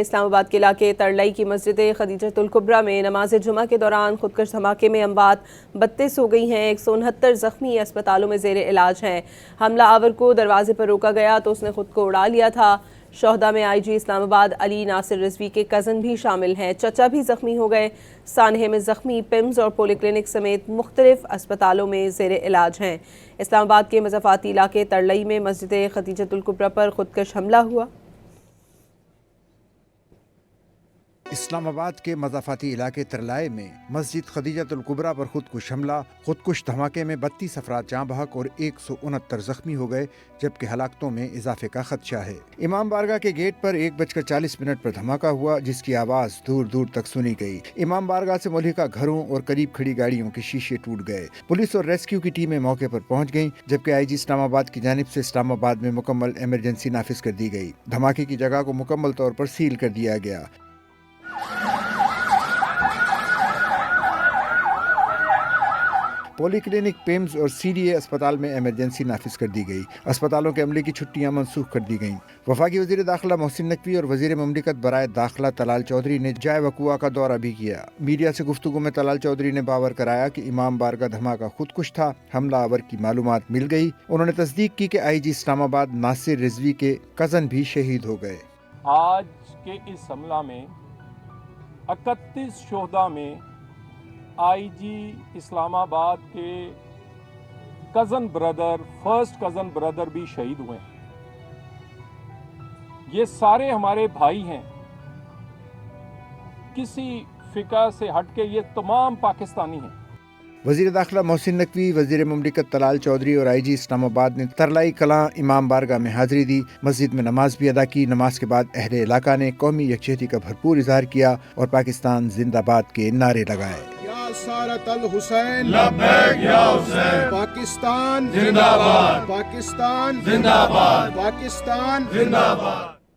اسلام آباد کے علاقے ترلائی کی مسجد خدیجۃ الکبریٰ میں نماز جمعہ کے دوران خودکش دھماکے میں اموات 32 ہو گئی ہیں۔ 169 زخمی اسپتالوں میں زیر علاج ہیں۔ حملہ آور کو دروازے پر روکا گیا تو اس نے خود کو اڑا لیا تھا۔ شہداء میں آئی جی اسلام آباد علی ناصر رضوی کے کزن بھی شامل ہیں۔ چچا بھی زخمی ہو گئے۔ سانحے میں زخمی پیمز اور پولی کلینک سمیت مختلف اسپتالوں میں زیر علاج ہیں۔ اسلام آباد کے مضافاتی علاقے ترلائی میں مسجد خدیجۃ الکبریٰ پر خودکش حملہ ہوا۔ اسلام آباد کے مضافاتی علاقے ترلائی میں مسجد خدیجۃ الکبریٰ پر خودکش حملہ، خودکش دھماکے میں 32 افراد جاں بحق اور 169 زخمی ہو گئے، جبکہ ہلاکتوں میں اضافے کا خدشہ ہے۔ امام بارگاہ کے گیٹ پر 1:40 پر دھماکہ ہوا، جس کی آواز دور دور تک سنی گئی۔ امام بارگاہ سے ملحقہ گھروں اور قریب کھڑی گاڑیوں کے شیشے ٹوٹ گئے۔ پولیس اور ریسکیو کی ٹیمیں موقع پر پہنچ گئیں، جبکہ آئی جی اسلام آباد کی جانب سے اسلام آباد میں مکمل ایمرجنسی نافذ کر دی گئی۔ دھماکے کی جگہ کو مکمل طور پر سیل کر دیا گیا۔ پولی کلینک، پیمز اور سی ڈی اے اسپتال میں ایمرجنسی نافذ کر دی گئی۔ اسپتالوں کے عملے کی چھٹیاں منسوخ کر دی گئیں۔ وفاقی وزیر داخلہ محسن نقوی اور وزیر مملکت برائے داخلہ طلال چودھری نے جائے وقوع کا دورہ بھی کیا۔ میڈیا سے گفتگو میں طلال چودھری نے باور کرایا کہ امام بارگاہ دھماکہ خودکش تھا۔ حملہ آور کی معلومات مل گئی۔ انہوں نے تصدیق کی کہ آئی جی اسلام آباد ناصر رضوی کے کزن بھی شہید ہو گئے۔ آج کے اس حملہ میں 31 شہداء میں آئی جی اسلام آباد کے فرسٹ کزن بردر بھی شہید ہوئے ہیں۔ یہ سارے ہمارے بھائی ہیں، کسی فقہ سے ہٹ کے یہ تمام پاکستانی ہیں۔ وزیر داخلہ محسن نقوی، وزیر مملکت طلال چودھری اور آئی جی اسلام آباد نے ترلائی کلاں امام بارگاہ میں حاضری دی، مسجد میں نماز بھی ادا کی۔ نماز کے بعد اہل علاقہ نے قومی یکجہتی کا بھرپور اظہار کیا اور پاکستان زندہ باد کے نعرے لگائے۔ یا سارت الحسین لبیک یا حسین، پاکستان زندہ باد، پاکستان زندہ باد، پاکستان زندہ باد۔